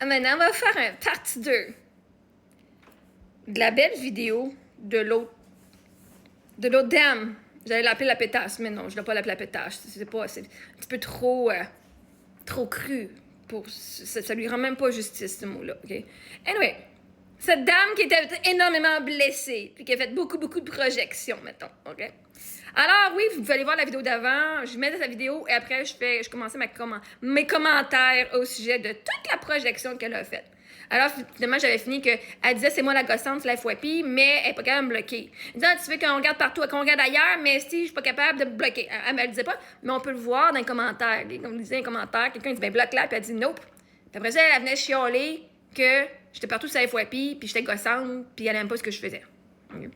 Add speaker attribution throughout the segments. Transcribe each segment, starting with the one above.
Speaker 1: Maintenant, on va faire un partie 2 de la belle vidéo de l'autre dame. J'allais l'appeler la pétasse, mais non, je ne vais pas l'appeler la pétasse. C'est un petit peu trop cru. Ça lui rend même pas justice, ce mot-là, OK? Anyway, cette dame qui était énormément blessée, puis qui a fait beaucoup de projections, mettons, OK? Alors, oui, vous pouvez aller voir la vidéo d'avant. Je mets sa vidéo et après, je commençais mes commentaires au sujet de toute la projection qu'elle a faite. Alors, finalement, j'avais fini qu'elle disait c'est moi la gossante, c'est la FYP, mais elle n'est pas capable de me bloquer. Elle disait tu veux qu'on regarde partout, qu'on regarde ailleurs, mais si je suis pas capable de me bloquer. Elle me le disait pas, mais on peut le voir dans les commentaires. Comme je disais dans les commentaires, quelqu'un dit ben bloque-la, puis elle dit nope. Puis après ça, elle venait chialer que j'étais partout sur la FYP, puis j'étais gossante, puis elle n'aime pas ce que je faisais. Okay.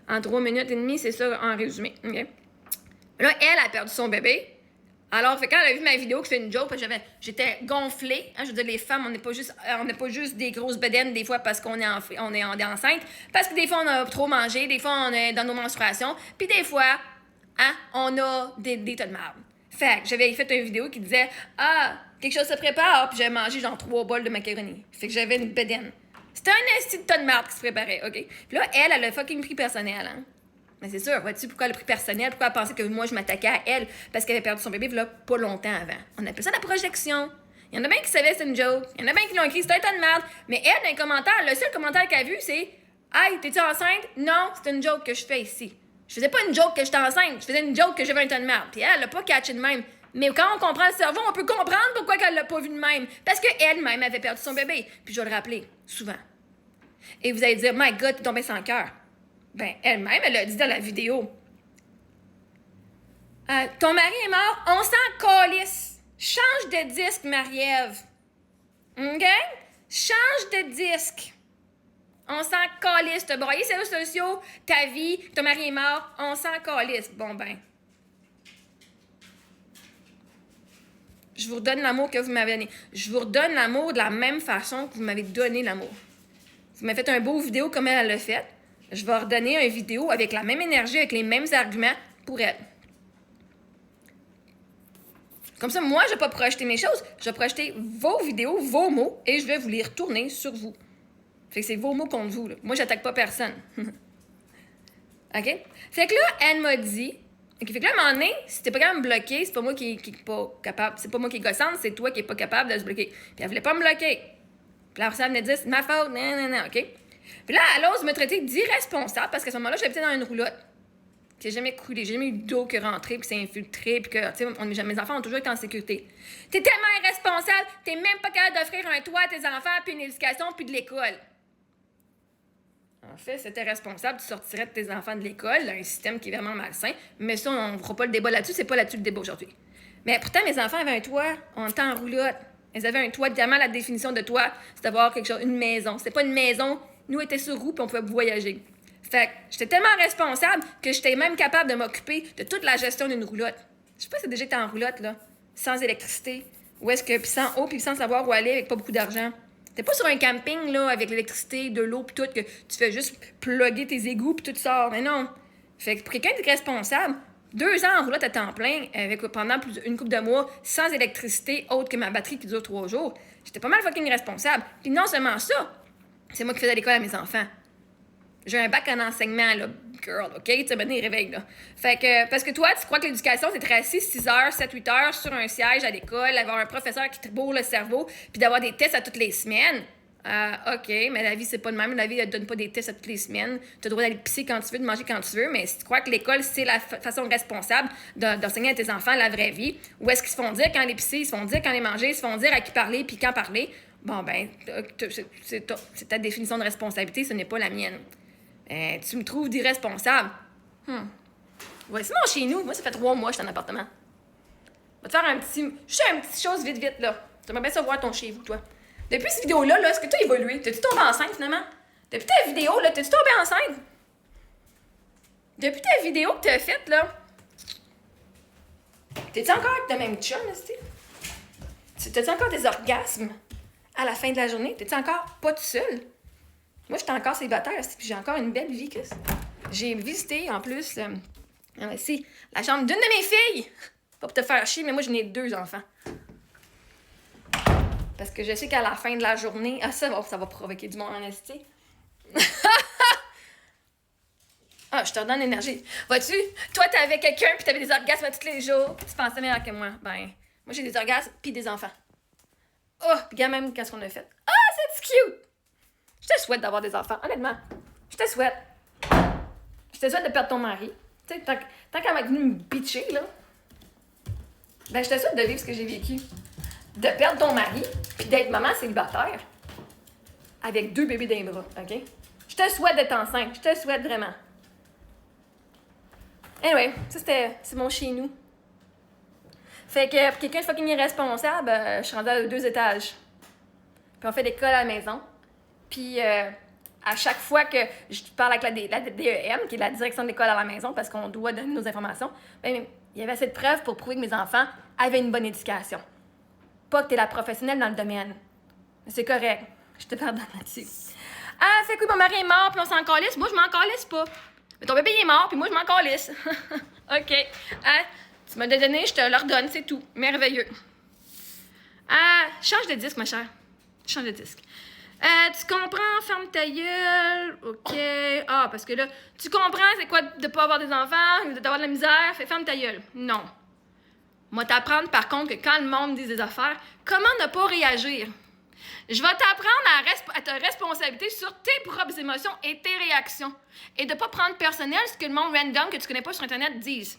Speaker 1: En 3 minutes et demie, c'est ça en résumé. Okay? Là, elle a perdu son bébé. Alors, quand elle a vu ma vidéo que je fais une joke, j'étais gonflée. Hein, je veux dire, les femmes, on n'est pas juste des grosses bedaines des fois parce qu'on est enceinte. Parce que des fois, on a trop mangé. Des fois, on est dans nos menstruations. Puis des fois, hein, on a des tonnes de marde. Fait que j'avais fait une vidéo qui disait « Ah, quelque chose se prépare. » Puis j'avais mangé genre 3 bols de macaroni. Fait que j'avais une bedaine. C'était un esti de tonne de marde qui se préparait, OK? Puis là, elle a le fucking prix personnel, hein? Mais c'est sûr, vois-tu pourquoi le prix personnel? Pourquoi elle pensait que moi, je m'attaquais à elle parce qu'elle avait perdu son bébé là, pas longtemps avant? On appelle ça la projection. Il y en a bien qui savaient que c'était une joke. Il y en a bien qui l'ont écrit, c'était un tas de merde. Mais elle, dans les commentaires, le seul commentaire qu'elle a vu, c'est « Hey, t'es-tu enceinte? Non, c'est une joke que je fais ici. » Je faisais pas une joke que j'étais enceinte, je faisais une joke que j'avais un tas de merde. Puis elle l'a pas catché de même. Mais quand on comprend le cerveau, on peut comprendre pourquoi elle l'a pas vu de même. Parce qu'elle-même avait perdu son bébé. Puis je vais le rappeler, souvent. Et vous allez dire « My God, t'es tombée sans cœur. » Ben, elle-même, elle a dit dans la vidéo. Ton mari est mort, on s'en calisse. Change de disque, Marie-Ève. OK? Change de disque. On s'en calisse. T'as broyé ses réseaux sociaux, ta vie, ton mari est mort, on s'en calisse. Bon, ben. Je vous redonne l'amour que vous m'avez donné. Je vous redonne l'amour de la même façon que vous m'avez donné l'amour. Vous m'avez fait un beau vidéo comme elle l'a fait. Je vais redonner une vidéo avec la même énergie, avec les mêmes arguments pour elle. Comme ça, moi, je ne vais pas projeter mes choses. Je vais projeter vos vidéos, vos mots, et je vais vous les retourner sur vous. Fait que c'est vos mots contre vous, là. Moi, j'attaque pas personne. OK? Fait que là, elle m'a dit... Fait que là, à un moment donné, si t'es pas capable de me bloquer, c'est pas moi qui est pas capable. C'est pas moi qui est gossante, c'est toi qui est pas capable de se bloquer. Puis elle voulait pas me bloquer. Puis là, ça venait de dire, c'est ma faute, non, OK? Puis là, elle ose me traiter d'irresponsable parce qu'à ce moment-là, j'habitais dans une roulotte qui n'a jamais coulé. J'ai jamais eu d'eau qui est rentrée, puis qui s'est infiltrée, puis que, tu sais, mes enfants ont toujours été en sécurité. T'es tellement irresponsable, t'es même pas capable d'offrir un toit à tes enfants, puis une éducation, puis de l'école. En fait, si t'étais responsable, tu sortirais de tes enfants de l'école, un système qui est vraiment malsain. Mais ça, on ne fera pas le débat là-dessus, c'est pas là-dessus le débat aujourd'hui. Mais pourtant, mes enfants avaient un toit, on était en roulotte. Ils avaient un toit, évidemment, la définition de toit, c'est d'avoir quelque chose, une maison. C'était pas une maison. Nous, on était sur roue, puis on pouvait voyager. Fait que j'étais tellement responsable que j'étais même capable de m'occuper de toute la gestion d'une roulotte. Je sais pas si déjà été en roulotte, là, sans électricité, ou est-ce que, puis sans eau, puis sans savoir où aller, avec pas beaucoup d'argent. T'es pas sur un camping, là, avec l'électricité, de l'eau, puis tout, que tu fais juste plugger tes égouts, puis tout sort. Mais non. Fait que pour quelqu'un d'être responsable, 2 ans en roulotte à temps plein, avec pendant une couple de mois, sans électricité, autre que ma batterie qui dure 3 jours, j'étais pas mal fucking responsable. Puis non seulement ça, c'est moi qui faisais l'école à mes enfants. J'ai un bac en enseignement, là, girl, OK? Tu sais, maintenant, il réveille, là. Fait que, parce que toi, tu crois que l'éducation, c'est être assis 6 heures, 7, 8 heures sur un siège à l'école, avoir un professeur qui te bourre le cerveau, puis d'avoir des tests à toutes les semaines. OK, mais la vie, c'est pas le même. La vie, elle te donne pas des tests à toutes les semaines. Tu as le droit d'aller pisser quand tu veux, de manger quand tu veux, mais si tu crois que l'école, c'est la façon responsable d'enseigner à tes enfants la vraie vie, où est-ce qu'ils se font dire quand les pisser, ils se font dire quand les manger, ils se font dire à qui parler, puis quand parler, bon, ben, c'est ta définition de responsabilité, ce n'est pas la mienne. Tu me trouves d'irresponsable. Ouais, sinon, chez nous, moi, ça fait 3 mois que je suis en appartement. On va te faire juste une petite chose vite, là. Tu aimerais bien savoir ton chez vous, toi. Depuis cette vidéo-là, est-ce que tu as évolué? T'es-tu tombée enceinte, finalement? Depuis ta vidéo, là, t'es-tu tombée enceinte? Depuis ta vidéo que t'as faite, là, t'es-tu encore avec le même chum, là, t'as-tu encore des orgasmes à la fin de la journée? T'es-tu encore pas tout seul? Moi, j'étais encore célibataire, puis j'ai encore une belle vie, Chris. J'ai visité, en plus, la chambre d'une de mes filles. Pas pour te faire chier, mais moi, j'en ai 2 enfants. Parce que je sais qu'à la fin de la journée... Ah, ça va provoquer du monde en esti. Ah, je te redonne l'énergie. Vois-tu? Toi, t'avais quelqu'un puis t'avais des orgasmes tous les jours puis tu pensais meilleur que moi. Ben, moi, j'ai des orgasmes puis des enfants. Oh, puis quand même, qu'est-ce qu'on a fait? Ah, c'est cute! Je te souhaite d'avoir des enfants, honnêtement. Je te souhaite. Je te souhaite de perdre ton mari. Tu sais, tant qu'elle m'a venu me bitcher, là, ben, je te souhaite de vivre ce que j'ai vécu. De perdre ton mari puis d'être maman célibataire avec 2 bébés dans les bras, OK? Je te souhaite d'être enceinte. Je te souhaite vraiment. Anyway, ça, c'est mon chez nous. Fait que pour quelqu'un de fucking irresponsable, je suis rendue à 2 étages. Puis on fait l'école à la maison. Puis à chaque fois que je parle avec la DEM, qui est la direction de l'école à la maison, parce qu'on doit donner nos informations, ben, il y avait assez de preuves pour prouver que mes enfants avaient une bonne éducation. Pas que t'es la professionnelle dans le domaine. Mais c'est correct. Je te pardonne là-dessus. Ah, fait que mon mari est mort, puis on s'en calisse. Moi, je m'en calisse pas. Mais ton bébé il est mort, puis moi, je m'en calisse. OK. Ah, tu m'as donné, je te l'ordonne, c'est tout. Merveilleux. Ah, change de disque, ma chère. Change de disque. Tu comprends, ferme ta gueule. OK. Ah, parce que là, tu comprends c'est quoi de pas avoir des enfants, d'avoir de la misère, fait ferme ta gueule. Non. Moi, t'apprendre, par contre, que quand le monde dit des affaires, comment ne pas réagir? Je vais t'apprendre à te responsabiliser sur tes propres émotions et tes réactions. Et de pas prendre personnel ce que le monde random que tu connais pas sur Internet disent.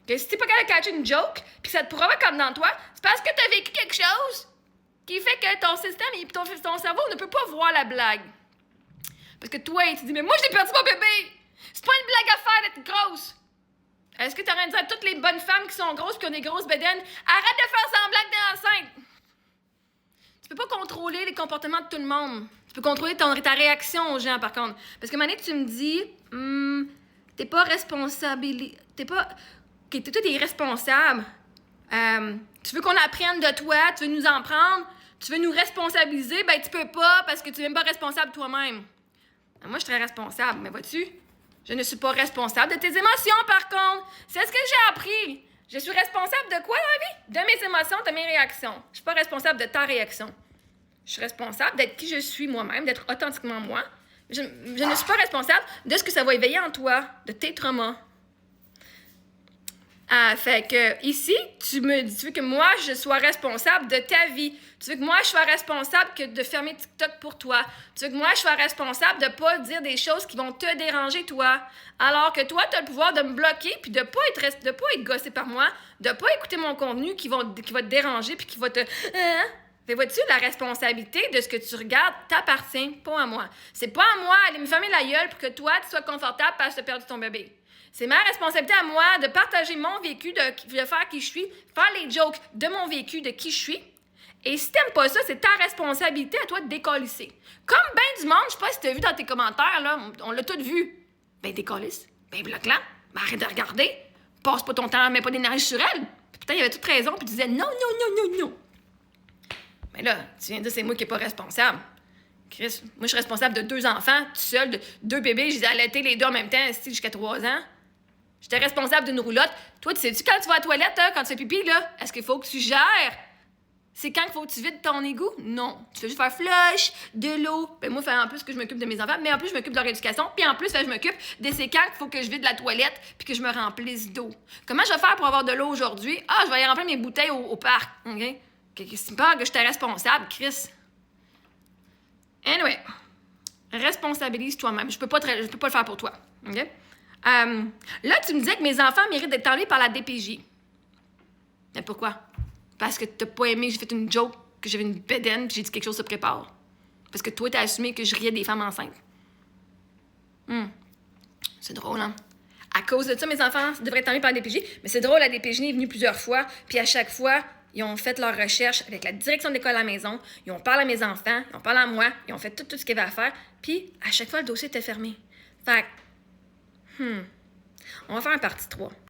Speaker 1: Que si t'es pas capable de catcher une joke, puis que ça te provoque comme dans toi, c'est parce que t'as vécu quelque chose qui fait que ton système et ton cerveau ne peut pas voir la blague. Parce que toi, tu dis, mais moi, j'ai perdu mon bébé! C'est pas une blague à faire d'être grosse! Est-ce que t'aurais dit à toutes les bonnes femmes qui sont grosses et qui ont des grosses bédaines, arrête de faire semblant que t'es enceinte! Tu peux pas contrôler les comportements de tout le monde. Tu peux contrôler ta réaction aux gens, par contre. Parce que maintenant, tu me dis, t'es pas responsable. Toi, t'es irresponsable. Tu veux qu'on apprenne de toi, tu veux nous en prendre, tu veux nous responsabiliser, ben tu peux pas parce que tu n'es même pas responsable toi-même. Moi, je suis très responsable, mais vois-tu, je ne suis pas responsable de tes émotions, par contre. C'est ce que j'ai appris. Je suis responsable de quoi dans la vie? De mes émotions, de mes réactions. Je suis pas responsable de ta réaction. Je suis responsable d'être qui je suis moi-même, d'être authentiquement moi. Je ne suis pas responsable de ce que ça va éveiller en toi, de tes traumas. Fait que ici, tu veux que moi, je sois responsable de ta vie. Tu veux que moi, je sois responsable de fermer TikTok pour toi. Tu veux que moi, je sois responsable de pas dire des choses qui vont te déranger, toi. Alors que toi, tu as le pouvoir de me bloquer puis de pas être gossé par moi, de pas écouter mon contenu qui va te déranger puis qui va te... Fait, vois-tu, la responsabilité de ce que tu regardes t'appartient, pas à moi. C'est pas à moi d'aller me fermer la gueule pour que toi, tu sois confortable parce que tu as perdu ton bébé. C'est ma responsabilité à moi de partager mon vécu, de faire qui je suis, faire les jokes de mon vécu, de qui je suis. Et si t'aimes pas ça, c'est ta responsabilité à toi de décalisser. Comme ben du monde, je sais pas si t'as vu dans tes commentaires, là, on l'a tout vu. Ben décalisse, ben bloque-la, ben arrête de regarder, passe pas ton temps, mets pas d'énergie sur elle. Puis putain, il avait toute raison, puis tu disais non, non, non, non, non. Mais là, tu viens de dire c'est moi qui est pas responsable. Chris, moi je suis responsable de 2 enfants, tout seul, de 2 bébés, je les ai allaités les 2 en même temps, jusqu'à 3 ans. J'étais responsable d'une roulotte. Toi, tu sais-tu quand tu vas à la toilette, hein, quand tu fais pipi, là, est-ce qu'il faut que tu gères? C'est quand qu'il faut que tu vides ton égout? Non. Tu fais juste faire flush, de l'eau. Ben moi, en plus que je m'occupe de mes enfants, mais en plus, je m'occupe de leur éducation. Puis en plus, je m'occupe de c'est quand qu'il faut que je vide la toilette puis que je me remplisse d'eau. Comment je vais faire pour avoir de l'eau aujourd'hui? Ah, je vais aller remplir mes bouteilles au parc. OK? Qu'est-ce que tu me parles que j'étais responsable, Chris? Anyway. Responsabilise toi-même. Je peux pas le faire pour toi. OK? Là, tu me disais que mes enfants méritent d'être enlevés par la DPJ. Mais pourquoi? Parce que t'as pas aimé, j'ai fait une joke, que j'avais une bédaine, puis j'ai dit quelque chose se prépare. Parce que toi, t'as assumé que je riais des femmes enceintes. C'est drôle, hein? À cause de ça, mes enfants devraient être enlevés par la DPJ. Mais c'est drôle, la DPJ est venue plusieurs fois, puis à chaque fois, ils ont fait leur recherche avec la direction de l'école à la maison, ils ont parlé à mes enfants, ils ont parlé à moi, ils ont fait tout ce qu'il y avait à faire, puis à chaque fois, le dossier était fermé. Fait que, on va faire un partie 3.